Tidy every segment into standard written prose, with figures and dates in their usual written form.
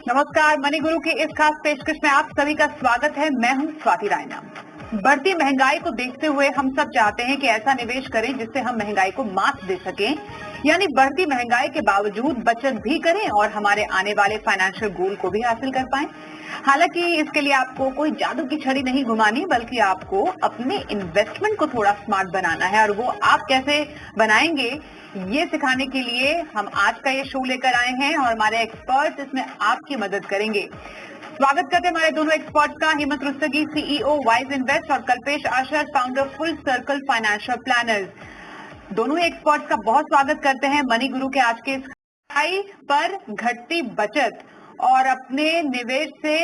नमस्कार, मनी गुरु की इस खास पेशकश में आप सभी का स्वागत है। मैं हूं स्वाति रायना। बढ़ती महंगाई को देखते हुए हम सब चाहते हैं कि ऐसा निवेश करें जिससे हम महंगाई को मात दे सकें, यानी बढ़ती महंगाई के बावजूद बचत भी करें और हमारे आने वाले फाइनेंशियल गोल को भी हासिल कर पाएं। हालांकि इसके लिए आपको कोई जादू की छड़ी नहीं घुमानी, बल्कि आपको अपने इन्वेस्टमेंट को थोड़ा स्मार्ट बनाना है, और वो आप कैसे बनाएंगे ये सिखाने के लिए हम आज का ये शो लेकर आए हैं और हमारे एक्सपर्ट इसमें आपकी मदद करेंगे। स्वागत करते हैं हमारे दोनों एक्सपर्ट्स का, Hemant Rustagi, CEO wise invest, और Kalpesh Ashar, founder full circle financial planners. दोनों ही एक्सपर्ट्स का बहुत स्वागत करते हैं मनी गुरु के आज के इस महंगाई पर घटती बचत और अपने निवेश से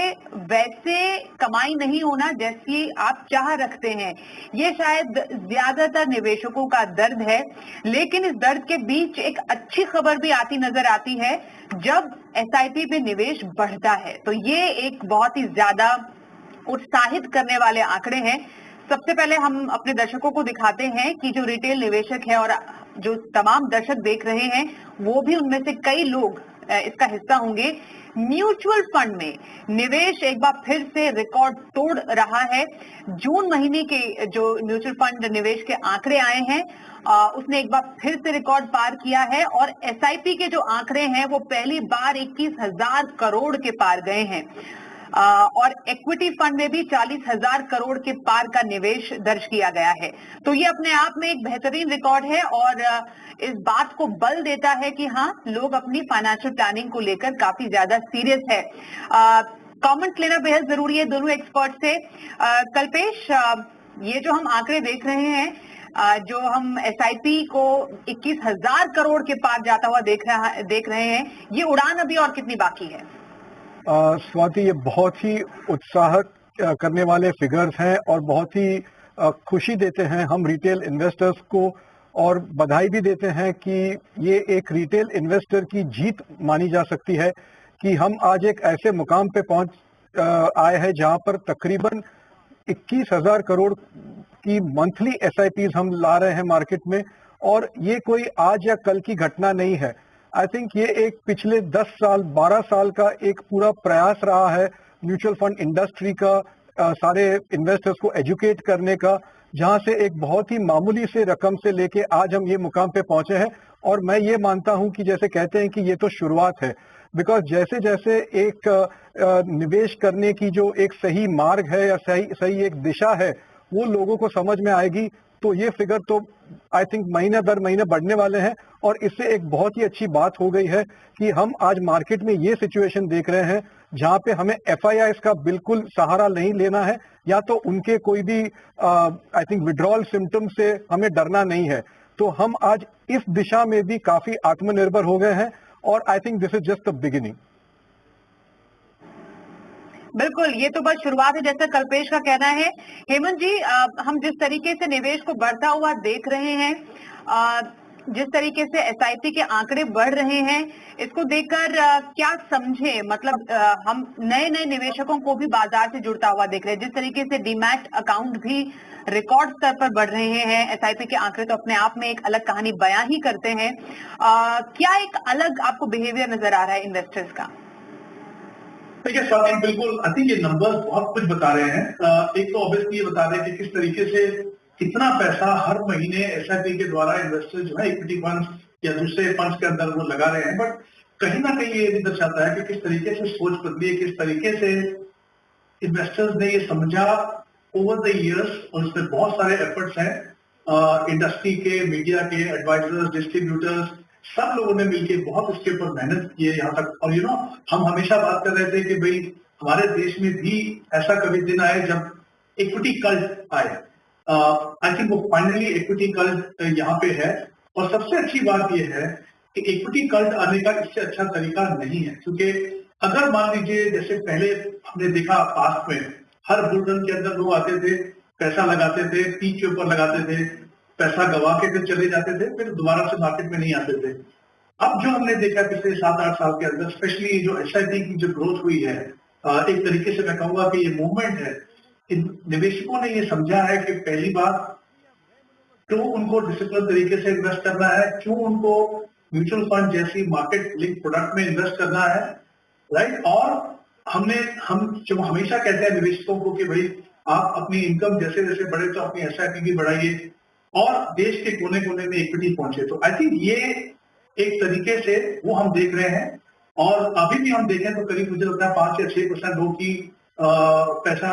वैसे कमाई नहीं होना जैसी आप चाह रखते हैं, ये शायद ज्यादातर निवेशकों का दर्द है। लेकिन इस दर्द के बीच एक अच्छी खबर भी आती नजर आती है जब एसआईपी पे निवेश बढ़ता है, तो ये एक बहुत ही ज्यादा उत्साहित करने वाले आंकड़े हैं। सबसे पहले हम अपने दर्शकों को दिखाते हैं कि जो रिटेल निवेशक है और जो तमाम दर्शक देख रहे हैं वो भी उनमें से कई लोग इसका हिस्सा होंगे। म्यूचुअल फंड में निवेश एक बार फिर से रिकॉर्ड तोड़ रहा है। जून महीने के जो म्यूचुअल फंड निवेश के आंकड़े आए हैं उसने एक बार फिर से रिकॉर्ड पार किया है, और एसआईपी के जो आंकड़े हैं वो पहली बार 21,000 करोड़ के पार गए हैं। और इक्विटी फंड में भी 40,000 करोड़ के पार का निवेश दर्ज किया गया है। तो ये अपने आप में एक बेहतरीन रिकॉर्ड है और इस बात को बल देता है कि हाँ, लोग अपनी फाइनेंशियल प्लानिंग को लेकर काफी ज्यादा सीरियस है। कमेंट लेना बेहद जरूरी है दोनों एक्सपर्ट से। कल्पेश, ये जो हम आंकड़े देख रहे हैं, जो हम एसआईपी को 21,000 करोड़ के पार जाता हुआ देख रहे हैं, ये उड़ान अभी और कितनी बाकी है? स्वाति, ये बहुत ही उत्साह करने वाले फिगर्स हैं और बहुत ही खुशी देते हैं हम रिटेल इन्वेस्टर्स को, और बधाई भी देते हैं कि ये एक रिटेल इन्वेस्टर की जीत मानी जा सकती है कि हम आज एक ऐसे मुकाम पे पहुंच आए हैं जहां पर तकरीबन 21,000 करोड़ की मंथली एसआईपीज हम ला रहे हैं मार्केट में। और ये कोई आज या कल की घटना नहीं है। आई थिंक ये एक पिछले 10 साल 12 साल का एक पूरा प्रयास रहा है म्यूचुअल फंड इंडस्ट्री का, सारे इन्वेस्टर्स को एजुकेट करने का, जहां से एक बहुत ही मामूली से रकम से लेके आज हम ये मुकाम पे पहुंचे हैं। और मैं ये मानता हूं कि जैसे कहते हैं कि ये तो शुरुआत है, बिकॉज जैसे जैसे एक निवेश करने की जो एक सही मार्ग है या सही एक दिशा है वो लोगों को समझ में आएगी, तो ये फिगर तो आई थिंक महीने दर महीने बढ़ने वाले हैं। और इससे एक बहुत ही अच्छी बात हो गई है कि हम आज मार्केट में ये सिचुएशन देख रहे हैं जहां पे हमें एफआईआईस का बिल्कुल सहारा नहीं लेना है, या तो उनके कोई भी आई थिंक विड्रॉल सिम्टम से हमें डरना नहीं है। तो हम आज इस दिशा में भी काफी आत्मनिर्भर हो गए हैं, और I think this is just the beginning. बिल्कुल, ये तो बस शुरुआत है जैसा कल्पेश का कहना है। हेमंत जी, हम जिस तरीके से निवेश को बढ़ता हुआ देख रहे हैं, जिस तरीके से एसआईपी के आंकड़े बढ़ रहे हैं, इसको देखकर क्या समझे? मतलब हम नए नए निवेशकों को भी बाजार से जुड़ता हुआ देख रहे हैं। जिस तरीके से डीमैट अकाउंट भी रिकॉर्ड स्तर पर बढ़ रहे हैं, एसआईपी के आंकड़े तो अपने आप में एक अलग कहानी बयां ही करते हैं। क्या एक अलग आपको बिहेवियर नजर आ रहा है इन्वेस्टर्स का? देखिए स्वाति, बिल्कुल आई थिंक ये नंबर्स बहुत कुछ बता रहे हैं। एक तो ऑब्वियसली ये बता रहे हैं कि किस तरीके से कितना पैसा हर महीने एसआईपी के द्वारा इन्वेस्टर जो है इक्विटी फंड्स या दूसरे फंड्स के अंदर वो लगा रहे हैं। बट कहीं ना कहीं ये भी दर्शाता है कि किस तरीके से सोच बदली है, किस तरीके से इन्वेस्टर्स ने ये समझा ओवर द ईयर्स, और इसमें बहुत सारे एफर्ट्स हैं इंडस्ट्री के, मीडिया के, एडवाइजर्स, डिस्ट्रीब्यूटर्स, सब लोगों ने मिलकर बहुत इसके ऊपर मेहनत की है यहाँ तक। और हम हमेशा बात कर रहे थे कि भाई हमारे देश में भी ऐसा कभी दिन आए जब इक्विटी कल्ट आए। आई थिंक वो फाइनली इक्विटी कल्ट यहाँ पे है। और सबसे अच्छी बात यह है कि इक्विटी कल्ट आने का इससे अच्छा तरीका नहीं है, क्योंकि अगर मान लीजिए जैसे पहले हमने देखा पास्ट में हर बुलरन के अंदर लोग आते थे, पैसा लगाते थे, पीक के ऊपर लगाते थे, पैसा गवा के फिर चले जाते थे, फिर दोबारा से मार्केट में नहीं आते थे। अब जो हमने देखा पिछले 7-8 साल के अंदर, स्पेशली जो एसआईपी की जो ग्रोथ हुई है, एक तरीके से मैं कहूंगा कि ये मूवमेंट है। इन निवेशकों ने ये समझा है कि पहली बात क्यों उनको डिसिप्लिन तरीके से इन्वेस्ट करना है, क्यों उनको म्यूचुअल फंड जैसी मार्केट लिंक प्रोडक्ट में इन्वेस्ट करना है, राइट। और हम जो हमेशा कहते हैं निवेशकों को कि भाई आप अपनी इनकम जैसे जैसे बढ़े तो अपनी एसआईपी भी बढ़ाइए और देश के कोने कोने में इक्विटी पहुंचे। तो आई थिंक ये एक तरीके से वो हम देख रहे हैं। और अभी भी हम देखें तो करीब मुझे लगता है 5 या 6% लोग की पैसा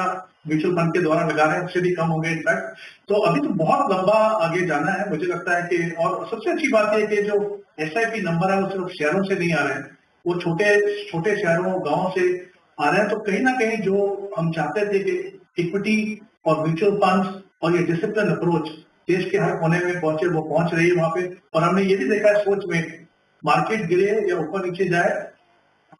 म्यूचुअल फंड के द्वारा लगा रहे हैं, उससे भी कम होंगे इनफैक्ट। तो अभी तो बहुत लंबा आगे जाना है मुझे लगता है कि। और सबसे अच्छी बात है कि जो एसआईपी नंबर है वो सिर्फ शहरों से नहीं आ रहे हैं, वो छोटे छोटे शहरों गांवों से आ रहे हैं। तो कहीं ना कहीं जो हम चाहते थे कि इक्विटी और म्यूचुअल फंड्स और ये डिसिप्लिन अप्रोच देश के हर कोने में पहुंचे, वो पहुंच रही है वहां पे। और हमने ये भी देखा है सोच में, मार्केट गिरे या ऊपर नीचे जाए,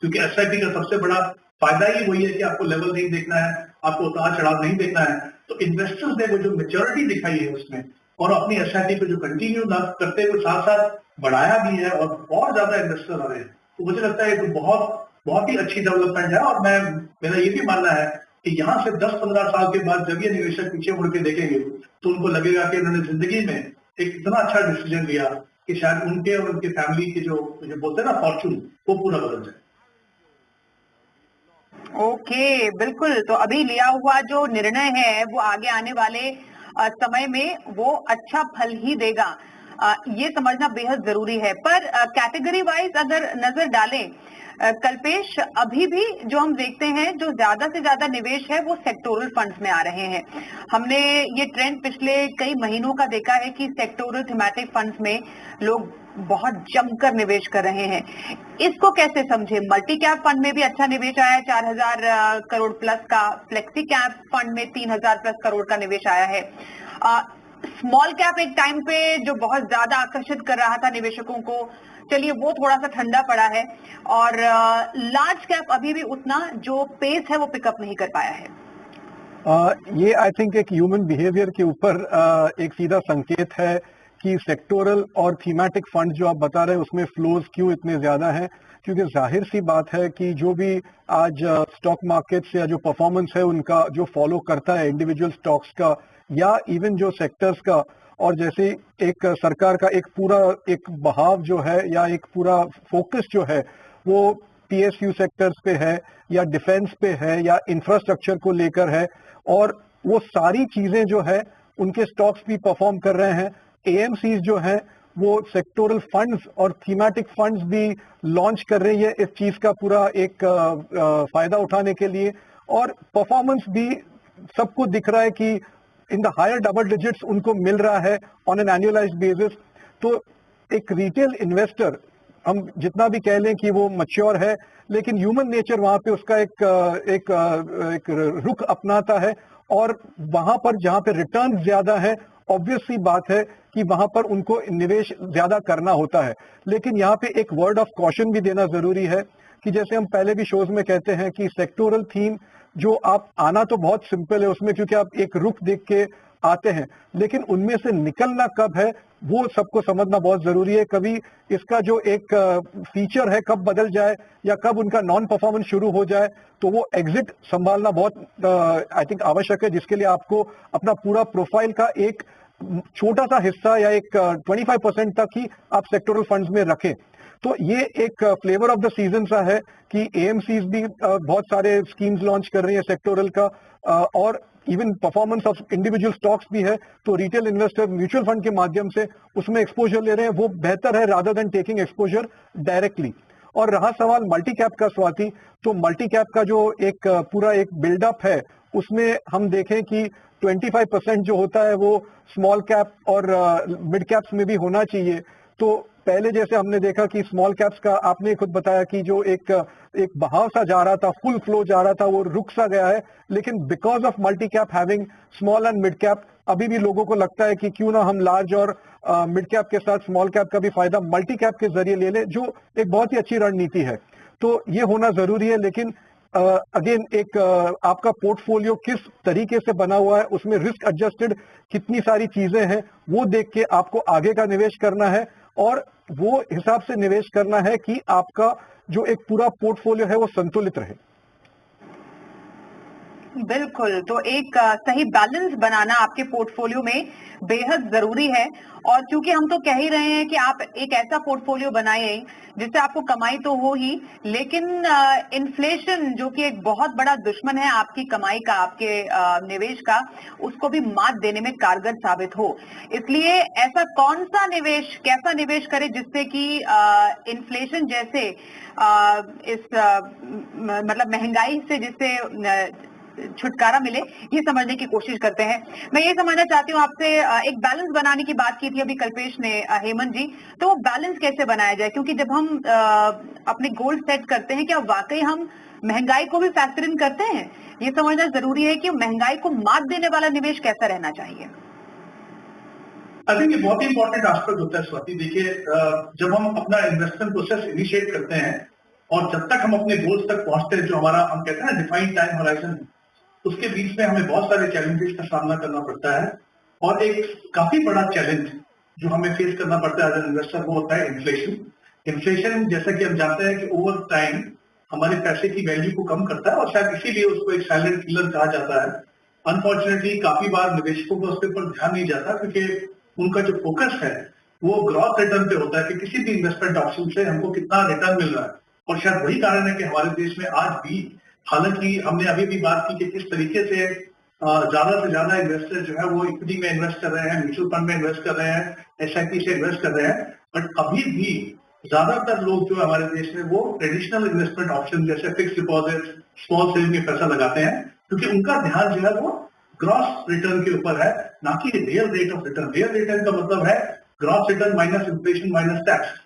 क्योंकि एसआईपी का सबसे बड़ा फायदा ही वही है कि आपको लेवल नहीं देखना है, आपको उतार चढ़ाव नहीं देखना है। तो इन्वेस्टर्स ने वो जो मेच्योरिटी दिखाई है उसमें, और अपनी एसआईपी को जो कंटिन्यू न करते हुए साथ साथ बढ़ाया भी है और बहुत ज्यादा इन्वेस्टर आ रहे हैं। तो मुझे लगता है ये बहुत ही अच्छी डेवलपमेंट है। और मेरा ये भी मानना है कि यहाँ से 10-15 साल के बाद जब ये निवेशक पीछे मुड़ के देखेंगे तो उनको लगेगा कि उन्होंने जिंदगी में एक इतना अच्छा डिसीजन लिया कि शायद उनके और उनके फैमिली के जो बोलते हैं ना फॉर्चून, वो पूरा बदल जाए। ओके, बिल्कुल। तो अभी लिया हुआ जो निर्णय है वो आगे आने वाले समय में वो अच्छा फल ही देगा, ये समझना बेहद जरूरी है। पर कैटेगरी वाइज अगर नजर डालें कल्पेश, अभी भी जो हम देखते हैं जो ज्यादा से ज्यादा निवेश है वो सेक्टोरल फंड्स में आ रहे हैं। हमने ये ट्रेंड पिछले कई महीनों का देखा है कि सेक्टोरल थीमेटिक फंड्स में लोग बहुत जमकर निवेश कर रहे हैं। इसको कैसे समझे? मल्टी कैप फंड में भी अच्छा निवेश आया है, 4000 करोड़ प्लस का। फ्लेक्सी कैप फंड में 3000 प्लस करोड़ का निवेश आया है। स्मॉल कैप एक टाइम पे जो बहुत ज्यादा आकर्षित कर रहा था निवेशकों को, चलिए वो थोड़ा सा ठंडा पड़ा है। और लार्ज कैप अभी भी उतना जो पेस है वो पिकअप नहीं कर पाया है। ये आई थिंक एक ह्यूमन बिहेवियर के ऊपर एक सीधा संकेत है कि सेक्टोरल और थीमेटिक फंड जो आप बता रहे हैं उसमें फ्लोज क्यों इतने ज्यादा हैं। क्योंकि जाहिर सी बात है कि जो भी आज स्टॉक मार्केट्स या जो परफॉर्मेंस है उनका जो फॉलो करता है इंडिविजुअल स्टॉक्स का या इवन जो सेक्टर्स का, और जैसे एक सरकार का एक पूरा एक बहाव जो है या एक पूरा फोकस जो है वो पीएसयू सेक्टर्स पे है या डिफेंस पे है या इंफ्रास्ट्रक्चर को लेकर है, और वो सारी चीजें जो है उनके स्टॉक्स भी परफॉर्म कर रहे हैं। एएमसीज जो है वो सेक्टोरल फंड्स और थीमेटिक फंड्स भी लॉन्च कर रही है इस चीज का पूरा एक फायदा उठाने के लिए, और परफॉर्मेंस भी सबको दिख रहा है कि in the higher double digits उनको मिल रहा है ऑन एन एनुअलाइज्ड बेसिस। तो एक रिटेल इन्वेस्टर, हम जितना भी कह लें कि वो मैच्योर है, लेकिन ह्यूमन नेचर वहां पे उसका एक रुख अपनाता है, और वहां पर जहां पे रिटर्न ज्यादा है ऑब्वियस सी बात है कि वहां पर उनको निवेश ज्यादा करना होता है। लेकिन यहाँ पे एक वर्ड ऑफ कॉशन भी देना जरूरी है कि जैसे हम पहले भी शोज में कहते हैं कि सेक्टोरल थीम जो आप आना तो बहुत सिंपल है उसमें, क्योंकि आप एक रुख देख के आते हैं, लेकिन उनमें से निकलना कब है वो सबको समझना बहुत जरूरी है। कभी इसका जो एक फीचर है कब बदल जाए या कब उनका नॉन परफॉर्मेंस शुरू हो जाए, तो वो एग्जिट संभालना बहुत आई थिंक आवश्यक है, जिसके लिए आपको अपना पूरा प्रोफाइल का एक छोटा सा हिस्सा या एक 25% तक ही आप सेक्टोरल फंड्स में रखें। तो ये एक फ्लेवर ऑफ द सीजन सा है कि एएमसीज भी बहुत सारे स्कीम्स लॉन्च कर रही है सेक्टोरल का, और even performance of individual stocks भी है। तो रिटेल इन्वेस्टर म्यूचुअल फंड के माध्यम से उसमें एक्सपोजर ले रहे हैं, वो बेहतर है rather than taking exposure directly. और रहा सवाल मल्टी कैप का स्वाति, तो मल्टी कैप का जो एक पूरा एक बिल्डअप है उसमें हम देखें कि 25% जो होता है वो स्मॉल कैप और मिड कैप्स में भी होना चाहिए। तो पहले जैसे हमने देखा कि स्मॉल कैप्स का आपने खुद बताया कि जो एक बहाव सा जा रहा था, फुल फ्लो जा रहा था, वो रुक सा गया है। लेकिन because of multi cap having small and mid cap, अभी भी लोगों को लगता है कि क्यों ना हम लार्ज और मिड कैप के साथ स्मॉल कैप का भी फायदा मल्टी कैप के जरिए ले लें, जो एक बहुत ही अच्छी रणनीति है। तो ये होना जरूरी है। लेकिन अगेन एक आपका पोर्टफोलियो किस तरीके से बना हुआ है, उसमें रिस्क एडजस्टेड कितनी सारी चीजें हैं, वो देख के आपको आगे का निवेश करना है, और वो हिसाब से निवेश करना है कि आपका जो एक पूरा पोर्टफोलियो है वो संतुलित रहे। बिल्कुल, तो एक सही बैलेंस बनाना आपके पोर्टफोलियो में बेहद जरूरी है। और क्योंकि हम तो कह ही रहे हैं कि आप एक ऐसा पोर्टफोलियो बनाइए जिससे आपको कमाई तो हो ही, लेकिन इन्फ्लेशन जो कि एक बहुत बड़ा दुश्मन है आपकी कमाई का, आपके निवेश का, उसको भी मात देने में कारगर साबित हो। इसलिए ऐसा कौन सा निवेश, कैसा निवेश करें जिससे कि इन्फ्लेशन जैसे मतलब महंगाई से जिससे छुटकारा मिले, ये समझने की कोशिश करते हैं। मैं ये समझना चाहती हूँ आपसे, एक बैलेंस बनाने की बात की थी अभी कल्पेश ने, हेमंत जी, तो वो बैलेंस कैसे बनाया जाए? क्योंकि जब हम अपने गोल सेट करते हैं, क्या वाकई हम महंगाई को भी फैक्टर इन करते हैं? ये समझना जरूरी है कि महंगाई को मात देने वाला निवेश कैसा रहना चाहिए। आई थिंक ये बहुत ही इंपॉर्टेंट एस्पेक्ट होता है स्वाति। देखिए, जब हम अपना इन्वेस्टमेंट प्रोसेस इनिशिएट करते हैं और जब तक हम अपने गोल्स तक पहुंचते हैं, जो हमारा हम कहते हैं ना डिफाइंड टाइम होराइजन, उसके बीच में हमें बहुत सारे चैलेंजेस का सामना करना पड़ता है। और एक काफी बड़ा चैलेंज जो हमें फेस करना पड़ता है एज एन इन्वेस्टर, वो होता है इन्फ्लेशन। इन्फ्लेशन, जैसा कि हम जानते हैं कि ओवर टाइम हमारे पैसे की वैल्यू को कम करता है और शायद इसीलिए उसको एक साइलेंट किलर कहा जाता है। अनफॉर्चुनेटली काफी बार निवेशकों को उसके ऊपर ध्यान नहीं जाता, क्योंकि उनका जो फोकस है वो ग्रॉस रिटर्न पे होता है कि किसी भी इन्वेस्टमेंट ऑप्शन से हमको कितना रिटर्न मिल रहा है। और शायद वही कारण है कि हमारे देश में आज भी, हालांकि हमने अभी भी बात की कि किस तरीके से ज्यादा से ज्यादा इन्वेस्टर जो है वो इक्विटी में इन्वेस्ट कर रहे हैं, म्यूचुअल फंड में इन्वेस्ट कर रहे हैं, एसआईपी से इन्वेस्ट कर रहे हैं, बट अभी भी ज्यादातर लोग जो हमारे देश में वो ट्रेडिशनल इन्वेस्टमेंट ऑप्शन जैसे फिक्स डिपॉजिट, स्मॉल सेविंग में पैसा लगाते हैं, क्योंकि उनका ध्यान जो है वो ग्रॉस रिटर्न के ऊपर है, ना कि real rate of return. Real return का मतलब है gross return minus inflation minus tax.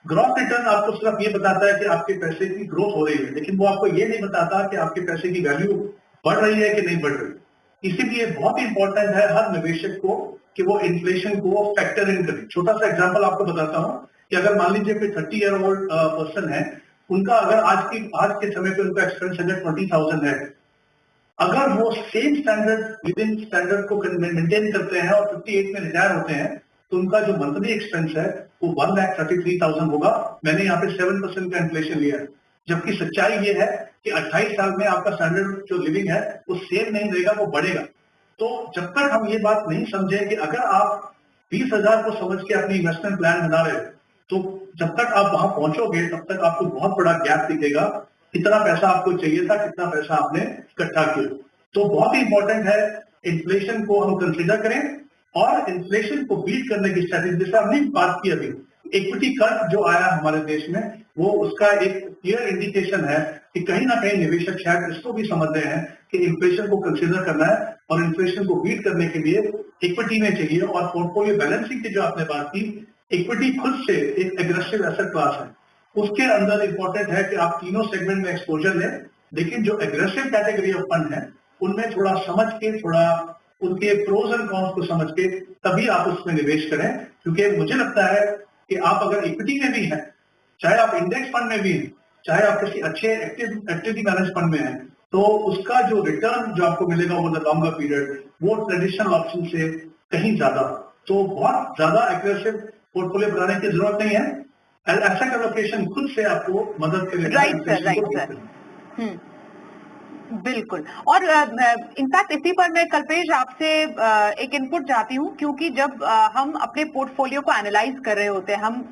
Gross return आपको सिर्फ ये बताता है कि आपके पैसे की ग्रोथ हो रही है, लेकिन वो आपको ये नहीं बताता कि आपके पैसे की वैल्यू बढ़ रही है कि नहीं बढ़ रही। इसीलिए बहुत इंपॉर्टेंट है हर निवेशक को कि वो इन्फ्लेशन को फैक्टर इन करे। छोटा सा एग्जांपल आपको बताता हूं कि अगर मान लीजिए कोई 30 ईयर ओल्ड पर्सन है, उनका अगर आज के समय पे उनका एक्सपेंस अगर 20,000 है, अगर वो same standard, with in standard को मेंटेन करते हैं और 58 में रिटायर होते हैं, तो उनका जो मंथली एक्सपेंस है वो 1,33,000 होगा। मैंने यहाँ पे 7% का इन्फ्लेशन लिया है, जबकि सच्चाई ये है कि 28 साल में आपका स्टैंडर्ड जो लिविंग है वो सेम नहीं रहेगा, वो बढ़ेगा। तो जब तक हम ये बात नहीं समझे कि अगर आप 20,000 को समझ के अपनी इन्वेस्टमेंट प्लान बना रहे हो, तो जब तक आप वहां पहुंचोगे तब तक आपको बहुत बड़ा गैप दिखेगा, कितना पैसा आपको चाहिए था, कितना पैसा आपने इकट्ठा किया। तो बहुत ही इंपॉर्टेंट है इन्फ्लेशन को हम कंसिडर करें और इन्फ्लेशन को बीट करने की स्ट्रेटेजी, जैसे हमने बात की अभी, इक्विटी कट जो आया हमारे देश में, वो उसका एक क्लियर इंडिकेशन है कि कहीं ना कहीं निवेशक शायद इसको भी समझ रहे हैं कि इन्फ्लेशन को कंसिडर करना है और इन्फ्लेशन को बीट करने के लिए इक्विटी में चाहिए। और पोर्टफोलियो बैलेंसिंग की जो आपने बात की, इक्विटी खुद से एक एग्रेसिव एसेट क्लास है, उसके अंदर इंपॉर्टेंट है कि आप तीनों सेगमेंट में एक्सपोजर लें, लेकिन जो एग्रेसिव कैटेगरी ऑफ फंड है उनमें थोड़ा समझ के, थोड़ा उनके प्रोज एंड कॉन्स को समझ के तभी आप उसमें निवेश करें। क्योंकि मुझे लगता है कि आप अगर इक्विटी में भी हैं, चाहे आप इंडेक्स फंड में भी हैं, चाहे आप किसी अच्छे एक्टिविटी मैनेज फंड में हैं, तो उसका जो रिटर्न जो आपको मिलेगा ओवर द लॉन्गर पीरियड वो ट्रेडिशनल ऑप्शन से कहीं ज्यादा। तो बहुत ज्यादा एग्रेसिव पोर्टफोलियो बनाने की जरूरत नहीं है, एसेट एलोकेशन खुद से आपको मदद करेगा। राइट सर, राइट सर, बिल्कुल। और इनफैक्ट इसी पर मैं कल्पेश आपसे एक इनपुट चाहती हूँ, क्योंकि जब हम अपने पोर्टफोलियो को एनालाइज कर रहे होते हैं, हम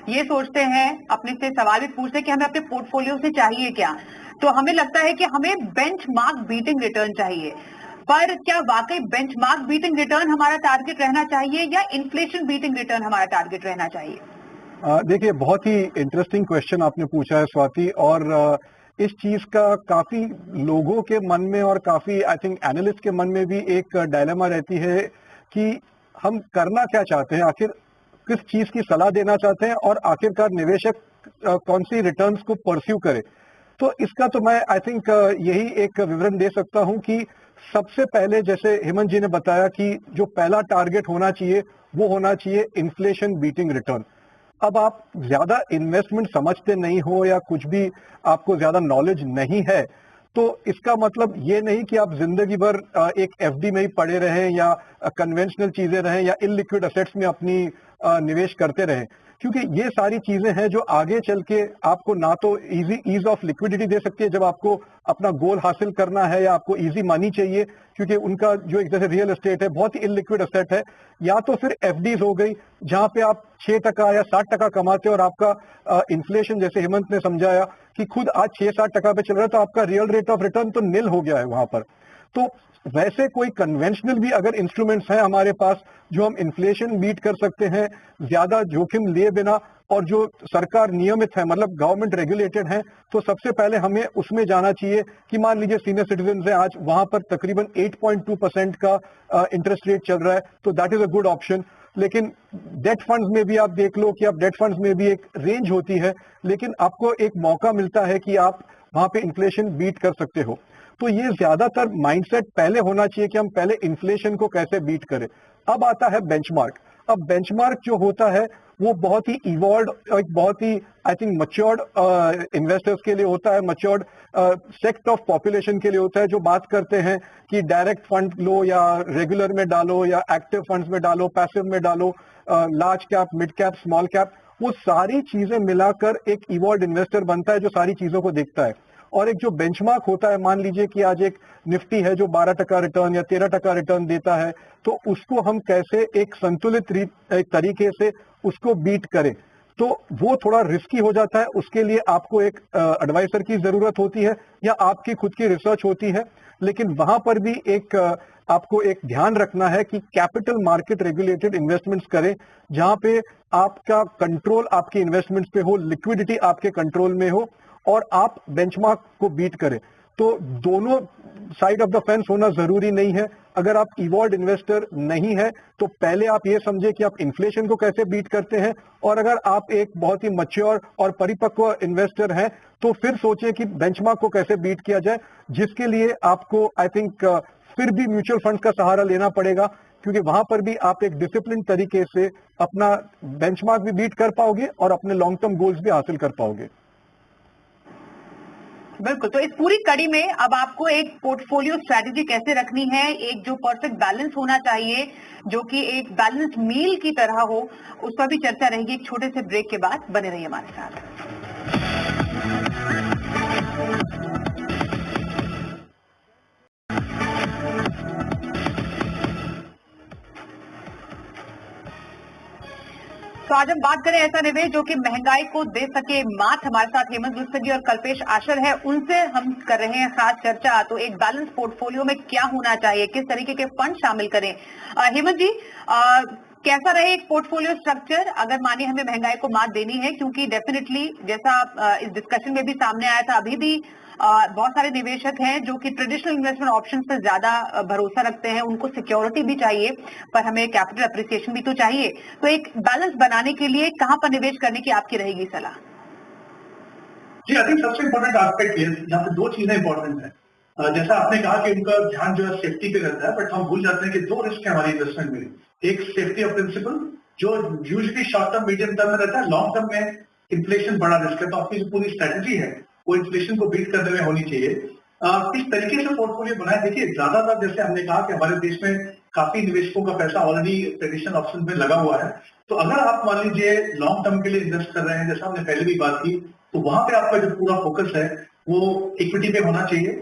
ये सोचते हैं, अपने से सवाल भी पूछते हैं कि हमें अपने पोर्टफोलियो से चाहिए क्या, तो हमें लगता है कि हमें बेंचमार्क बीटिंग रिटर्न चाहिए। पर क्या वाकई बेंचमार्क बीटिंग रिटर्न हमारा टारगेट रहना चाहिए या इन्फ्लेशन बीटिंग रिटर्न हमारा टारगेट रहना चाहिए? देखिए, बहुत ही इंटरेस्टिंग क्वेश्चन आपने पूछा है स्वाति, और इस चीज का काफी लोगों के मन में और काफी आई थिंक एनालिस्ट के मन में भी एक डायलेमा रहती है कि हम करना क्या चाहते हैं, आखिर किस चीज की सलाह देना चाहते हैं और आखिरकार निवेशक कौन सी रिटर्न्स को परस्यू करे। तो इसका तो मैं आई थिंक यही एक विवरण दे सकता हूं कि सबसे पहले, जैसे हेमंत जी ने बताया, कि जो पहला टारगेट होना चाहिए वो होना चाहिए इन्फ्लेशन बीटिंग रिटर्न। अब आप ज्यादा इन्वेस्टमेंट समझते नहीं हो या कुछ भी आपको ज्यादा नॉलेज नहीं है, तो इसका मतलब ये नहीं कि आप जिंदगी भर एक एफडी में ही पड़े रहें या कन्वेंशनल चीजें रहें या इलिक्विड असेट्स में अपनी निवेश करते रहें, क्योंकि ये सारी चीजें हैं जो आगे चल के आपको ना तो ईज ऑफ लिक्विडिटी दे सकती है जब आपको अपना गोल हासिल करना है या आपको इजी मनी चाहिए, क्योंकि उनका जो एक जैसे रियल एस्टेट है बहुत ही इलिक्विड एसेट है, या तो फिर एफडीज हो गई जहां पे आप 6% या 60% कमाते हो और आपका इन्फ्लेशन जैसे हेमंत ने समझाया कि खुद आज 6-7% पे चल रहा है, तो आपका रियल रेट ऑफ रिटर्न तो निल हो गया है वहां पर। तो वैसे कोई कन्वेंशनल भी अगर इंस्ट्रूमेंट्स हैं हमारे पास जो हम इन्फ्लेशन बीट कर सकते हैं ज्यादा जोखिम लिए बिना, और जो सरकार नियमित है मतलब गवर्नमेंट रेगुलेटेड है, तो सबसे पहले हमें उसमें जाना चाहिए कि मान लीजिए सीनियर सिटीजन है, आज वहां पर तकरीबन 8.2% का इंटरेस्ट रेट चल रहा है, तो that is a good option. लेकिन डेट फंड्स में भी आप देख लो कि आप डेट फंड्स में भी एक रेंज होती है, लेकिन आपको एक मौका मिलता है कि आप वहां पे इन्फ्लेशन बीट कर सकते हो। तो ये ज्यादातर माइंडसेट पहले होना चाहिए कि हम पहले इन्फ्लेशन को कैसे बीट करें। अब आता है बेंचमार्क। अब बेंचमार्क जो होता है वो बहुत ही इवॉल्व, एक बहुत ही आई थिंक मच्योर्ड इन्वेस्टर्स के लिए होता है, मच्योर्ड सेक्ट ऑफ पॉपुलेशन के लिए होता है, जो बात करते हैं कि डायरेक्ट फंड लो या रेगुलर में डालो या एक्टिव फंड्स में डालो, पैसिव में डालो, large cap, mid cap, small cap, वो सारी चीजें मिलाकर एक इवॉल्व इन्वेस्टर बनता है जो सारी चीजों को देखता है। और एक जो बेंचमार्क होता है, मान लीजिए कि आज एक निफ्टी है जो 12% रिटर्न या 13% रिटर्न देता है, तो उसको हम कैसे एक संतुलित एक तरीके से उसको बीट करें, तो वो थोड़ा रिस्की हो जाता है। उसके लिए आपको एक एडवाइजर की जरूरत होती है या आपकी खुद की रिसर्च होती है, लेकिन वहां पर भी एक आपको एक ध्यान रखना है कि कैपिटल मार्केट रेगुलेटेड इन्वेस्टमेंट्स करें जहां पे आपका कंट्रोल आपके इन्वेस्टमेंट्स पे हो, लिक्विडिटी आपके कंट्रोल में हो और आप बेंचमार्क को बीट करें। तो दोनों साइड ऑफ द फेंस होना जरूरी नहीं है। अगर आप इवॉल्व इन्वेस्टर नहीं है तो पहले आप ये समझे कि आप इन्फ्लेशन को कैसे बीट करते हैं, और अगर आप एक बहुत ही मैच्योर और परिपक्व इन्वेस्टर हैं तो फिर सोचें कि बेंचमार्क को कैसे बीट किया जाए, जिसके लिए आपको आई थिंक फिर भी म्यूचुअल फंड का सहारा लेना पड़ेगा, क्योंकि वहां पर भी आप एक डिसिप्लिन तरीके से अपना बेंचमार्क भी बीट कर पाओगे और अपने लॉन्ग टर्म गोल्स भी हासिल कर पाओगे। बिल्कुल। तो इस पूरी कड़ी में अब आपको एक पोर्टफोलियो स्ट्रैटेजी कैसे रखनी है, एक जो परफेक्ट बैलेंस होना चाहिए, जो कि एक बैलेंस मील की तरह हो, उस पर भी चर्चा रहेगी एक छोटे से ब्रेक के बाद। बने रहिए हमारे साथ। तो आज हम बात करें ऐसा निवेश जो कि महंगाई को दे सके मात। हमारे साथ हेमंत रुस्तगी और कल्पेश आशर है, उनसे हम कर रहे हैं खास चर्चा। तो एक बैलेंस पोर्टफोलियो में क्या होना चाहिए, किस तरीके के फंड शामिल करें। हेमंत जी, कैसा रहे एक पोर्टफोलियो स्ट्रक्चर अगर मानिए हमें महंगाई को मात देनी है, क्योंकि डेफिनेटली जैसा इस डिस्कशन में भी सामने आया था, अभी भी बहुत सारे निवेशक हैं जो कि ट्रेडिशनल इन्वेस्टमेंट ऑप्शन पर ज्यादा भरोसा रखते हैं, उनको सिक्योरिटी भी चाहिए पर हमें कैपिटल अप्रिसिएशन भी तो चाहिए। तो एक बैलेंस बनाने के लिए कहां पर निवेश करने की आपकी रहेगी सलाह? जी, आई थिंक सबसे इम्पोर्टेंट एस्पेक्ट ये यहाँ पे दो चीजें इंपॉर्टेंट है। जैसा आपने कहा कि उनका ध्यान जो है सेफ्टी पे रहता है, बट हम भूल जाते हैं कि दो रिस्क है हमारी इन्वेस्टमेंट में। एक सेफ्टी ऑफ प्रिंसिपल जो usually short term medium term में रहता है, लॉन्ग टर्म में इन्फ्लेशन बड़ा रिस्क है। तो आपकी जो पूरी स्ट्रेटेजी है वो इन्फ्लेशन को बीट करने में होनी चाहिए। किस तरीके से पोर्टफोलियो बनाए, देखिए ज्यादातर जैसे हमने कहा कि हमारे देश में काफी निवेशकों का पैसा ऑलरेडी ट्रेडिशनल ऑप्शन में लगा हुआ है। तो अगर आप मान लीजिए लॉन्ग टर्म के लिए इन्वेस्ट कर रहे हैं, जैसा हमने पहले भी बात की, तो वहां पे आपका जो पूरा फोकस है वो इक्विटी पे होना चाहिए,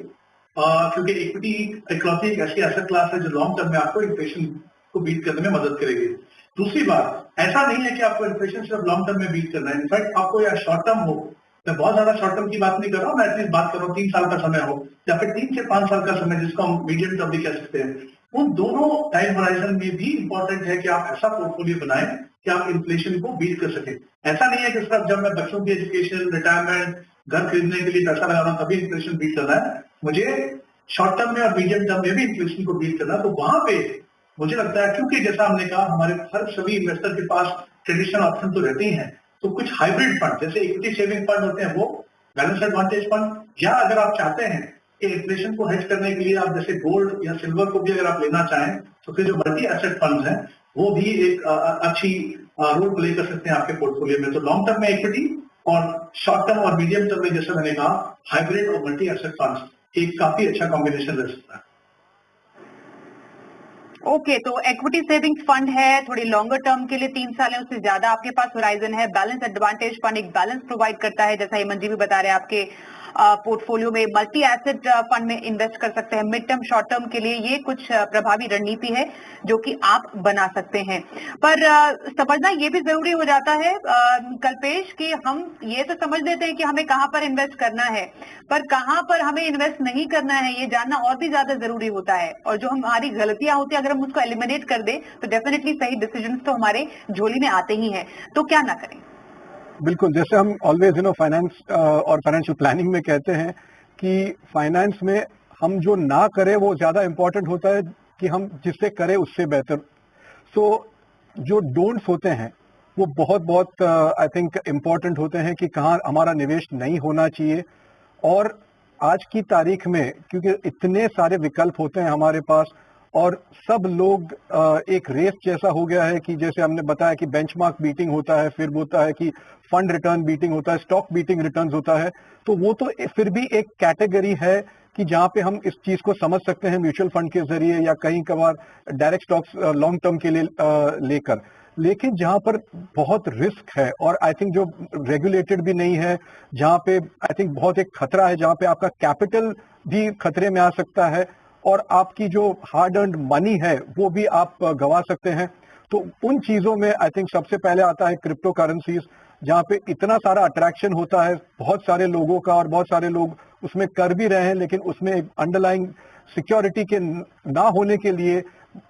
क्योंकि इक्विटी इकलौती एक ऐसी एसेट क्लास है जो लॉन्ग टर्म में आपको इन्फ्लेशन को बीट करने में मदद करेगी। दूसरी बात, ऐसा नहीं है कि आपको इन्फ्लेशन सिर्फ लॉन्ग टर्म में बीट करना है। इनफैक्ट आपको या शॉर्ट टर्म हो, मैं बहुत ज्यादा शॉर्ट टर्म की बात नहीं कर रहा हूँ, मैं एटलीस्ट बात कर रहा हूँ 3 साल का समय हो या फिर 3 से 5 साल का समय, जिसको हम मीडियम टर्म भी कह सकते हैं, उन दोनों टाइम होराइजन में भी इंपॉर्टेंट है कि आप ऐसा पोर्टफोलियो बनाएं कि आप इन्फ्लेशन को बीट कर सकें। ऐसा नहीं है कि सिर्फ जब मैं बच्चों की एजुकेशन, रिटायरमेंट, घर खरीदने के लिए पैसा लगा रहा हूं तभी इन्फ्लेशन बीट करना है। मुझे शॉर्ट टर्म में और मीडियम टर्म में भी इन्फ्लेशन को बीट करना है। तो वहां पे मुझे लगता है, क्योंकि जैसा हमने कहा हमारे हर सभी इन्वेस्टर के पास ट्रेडिशनल ऑप्शन तो रहते ही हैं, तो कुछ हाइब्रिड फंड जैसे इक्विटी सेविंग फंड होते हैं, वो बैलेंस एडवांटेज फंड, या अगर आप चाहते हैं कि इन्फ्लेशन को हेज करने के लिए आप जैसे गोल्ड या सिल्वर को भी अगर आप लेना चाहें, तो फिर जो मल्टी एसेट फंड हैं वो भी एक अच्छी रोल प्ले कर सकते हैं आपके पोर्टफोलियो में। तो लॉन्ग टर्म में इक्विटी और शॉर्ट टर्म और मीडियम टर्म में जैसे मैंने कहा हाइब्रिड और मल्टी एसेट फंड्स, एक काफी अच्छा कॉम्बिनेशन रह सकता है। ओके, तो इक्विटी सेविंग्स फंड है, थोड़ी लॉन्गर टर्म के लिए 3 साल है, उससे ज्यादा आपके पास होराइजन है। बैलेंस एडवांटेज फंड एक बैलेंस प्रोवाइड करता है, जैसा हेमंत जी भी बता रहे हैं, आपके पोर्टफोलियो में मल्टी एसेट फंड में इन्वेस्ट कर सकते हैं मिड टर्म शॉर्ट टर्म के लिए। ये कुछ प्रभावी रणनीति है जो कि आप बना सकते हैं। पर समझना ये भी जरूरी हो जाता है कल्पेश, कि हम ये तो समझ लेते हैं कि हमें कहां पर इन्वेस्ट करना है, पर कहां पर हमें इन्वेस्ट नहीं करना है ये जानना और भी ज्यादा जरूरी होता है। और जो हमारी गलतियां होती है, अगर हम उसको एलिमिनेट कर दें तो डेफिनेटली सही डिसीजन तो हमारे झोली में आते ही हैं। तो क्या ना करें? बिल्कुल, जैसे हम ऑलवेज फाइनेंस और फाइनेंशियल प्लानिंग में कहते हैं कि फाइनेंस में हम जो ना करें वो ज्यादा इंपॉर्टेंट होता है कि हम जिससे करें उससे बेहतर। सो जो डोंट्स होते हैं वो बहुत बहुत आई थिंक इम्पॉर्टेंट होते हैं कि कहाँ हमारा निवेश नहीं होना चाहिए। और आज की तारीख में क्योंकि इतने सारे विकल्प होते हैं हमारे पास और सब लोग एक रेस जैसा हो गया है कि जैसे हमने बताया कि बेंचमार्क बीटिंग होता है, फिर होता है कि फंड रिटर्न बीटिंग होता है, स्टॉक बीटिंग रिटर्न्स होता है। तो वो तो फिर भी एक कैटेगरी है कि जहां पे हम इस चीज को समझ सकते हैं म्यूचुअल फंड के जरिए या कहीं कभार डायरेक्ट स्टॉक्स लॉन्ग टर्म के लिए लेकर। लेकिन जहां पर बहुत रिस्क है और आई थिंक जो रेगुलेटेड भी नहीं है, जहां पे आई थिंक बहुत एक खतरा है, जहां पे आपका कैपिटल भी खतरे में आ सकता है और आपकी जो हार्ड अर्न्ड मनी है वो भी आप गंवा सकते हैं। तो उन चीजों में आई थिंक सबसे पहले आता है क्रिप्टो करेंसीज, जहां पे इतना सारा अट्रैक्शन होता है बहुत सारे लोगों का और बहुत सारे लोग उसमें कर भी रहे हैं, लेकिन उसमें एक अंडरलाइंग सिक्योरिटी के ना होने के लिए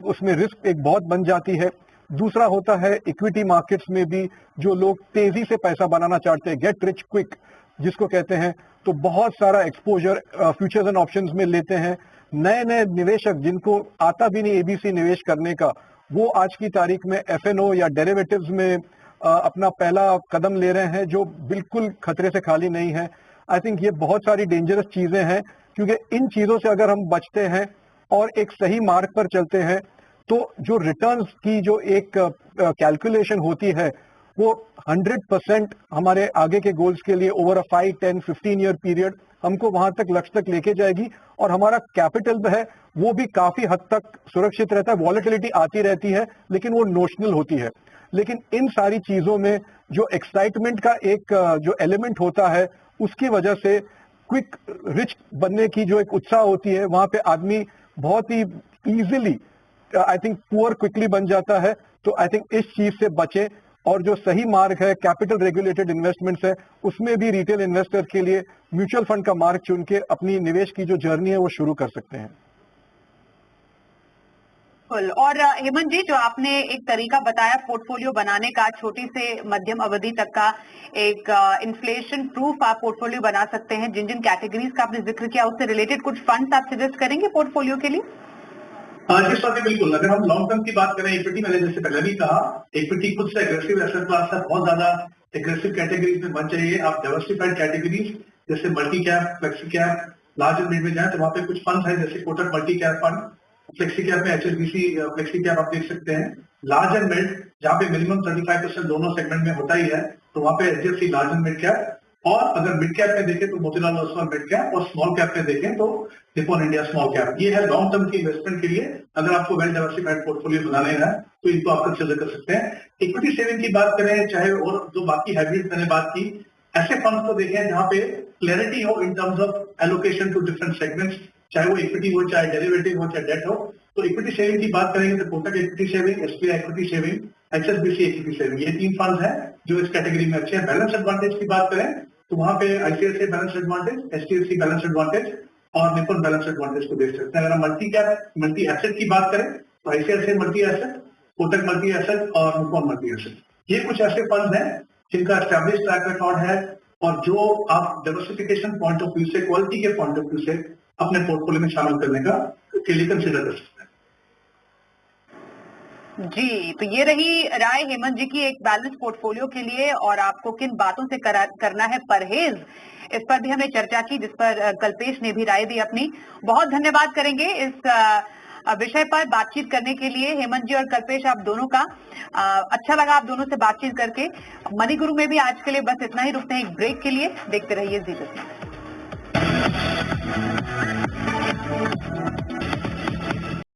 उसमें रिस्क एक बहुत बन जाती है। दूसरा होता है इक्विटी मार्केट्स में भी जो लोग तेजी से पैसा बनाना चाहते हैं, गेट रिच क्विक जिसको कहते हैं, तो बहुत सारा एक्सपोजर फ्यूचर्स एंड ऑप्शंस में लेते हैं। नए नए निवेशक जिनको आता भी नहीं एबीसी निवेश करने का, वो आज की तारीख में एफएनओ या डेरिवेटिव्स में अपना पहला कदम ले रहे हैं जो बिल्कुल खतरे से खाली नहीं है। आई थिंक ये बहुत सारी डेंजरस चीजें हैं, क्योंकि इन चीजों से अगर हम बचते हैं और एक सही मार्ग पर चलते हैं तो जो रिटर्न्स की जो एक कैलकुलेशन होती है वो 100% हमारे आगे के गोल्स के लिए ओवर अ 5, 10, 15 ईयर पीरियड हमको वहां तक लक्ष्य तक लेके जाएगी। और हमारा कैपिटल है वो भी काफी हद तक सुरक्षित रहता है। वॉलेटिलिटी आती रहती है लेकिन वो नोशनल होती है। लेकिन इन सारी चीजों में जो एक्साइटमेंट का एक जो एलिमेंट होता है उसकी वजह से क्विक रिच बनने की जो एक उत्साह होती है, वहां पे आदमी बहुत ही easily I think poor quickly बन जाता है। तो आई थिंक इस चीज से बचें और जो सही मार्ग है कैपिटल रेगुलेटेड इन्वेस्टमेंट्स है उसमें भी रिटेल इन्वेस्टर के लिए म्यूचुअल फंड का मार्ग चुन के अपनी निवेश की जो जर्नी है वो शुरू कर सकते हैं। और हेमंत जी, जो आपने एक तरीका बताया पोर्टफोलियो बनाने का, छोटी से मध्यम अवधि तक का एक इन्फ्लेशन प्रूफ आप पोर्टफोलियो बना सकते हैं, जिन जिन कैटेगरीज का आपने जिक्र किया उससे रिलेटेड कुछ फंड्स आप सजेस्ट करेंगे पोर्टफोलियो के लिए? जिस बात है बिल्कुल, अगर हम लॉन्ग टर्म की बात करें इक्विटी, मैंने जैसे पहले भी कहा, इक्विटी खुद से एग्रेसिव एसेट क्लास है, बहुत ज्यादा एग्रेसिव कैटेगरीज में बन चाहिए। आप डाइवर्सिफाइड कैटेगरीज जैसे multi cap, flexi cap, large and mid में जाए तो वहां पे कुछ फंड है जैसे Kotak multi cap fund, flexi cap में एचएसबीसी फ्लेक्सी कैप आप देख सकते हैं। लार्ज एंड मिड जहां पे मिनिमम 35% दोनों सेगमेंट में होता ही है, तो वहां पे HDFC large and mid cap. और अगर मिड कैप में देखें तो मोतीलाल ओसवाल मिड कैप, और स्मॉल कैप में देखें तो निप्पॉन इंडिया स्मॉल कैप। ये है लॉन्ग टर्म की इन्वेस्टमेंट के लिए। अगर आपको वेल डाइवर्सिफाइड पोर्टफोलियो बना लेना है तो इनको आप कंसिडर कर सकते हैं। इक्विटी सेविंग की बात करें, चाहे और जो बाकी हाइब्रिड मैंने बात की, ऐसे फंड को देखें जहां पे क्लैरिटी हो in terms of allocation to different segments, चाहे वो इक्विटी हो, चाहे डेरिवेटिव हो, चाहे डेट हो। तो इक्विटी सेविंग की बात करेंगे तो Kotak equity saving, SBI equity saving, HSBC equity saving, ये 3 फंड हैं जो इस कैटेगरी में अच्छे हैं। बैलेंस एडवांटेज की बात करें तो वहां पे ICICI balance advantage, HDFC balance advantage और निप्पॉन बैलेंस एडवांटेज को देख सकते हैं। अगर हम मल्टी कैप मल्टी एसेट की बात करें तो ICICI multi asset, Kotak multi asset और निप्पॉन मल्टी एसेट, ये कुछ ऐसे फंड हैं जिनका एस्टैब्लिश ट्रैक रिकॉर्ड है और जो आप डाइवर्सिफिकेशन पॉइंट ऑफ व्यू से, क्वालिटी के पॉइंट ऑफ व्यू से अपने पोर्टफोलियो में शामिल करने का के लिए कंसिडर कर सकते हैं। जी, तो ये रही राय हेमंत जी की एक बैलेंस पोर्टफोलियो के लिए, और आपको किन बातों से करना है परहेज, इस पर भी हमने चर्चा की, जिस पर कल्पेश ने भी राय दी अपनी। बहुत धन्यवाद करेंगे इस विषय पर बातचीत करने के लिए हेमंत जी और कल्पेश, आप दोनों का। अच्छा लगा आप दोनों से बातचीत करके। मनी गुरु में भी आज के लिए बस इतना ही, रुकते हैं एक ब्रेक के लिए। देखते रहिए जी। है।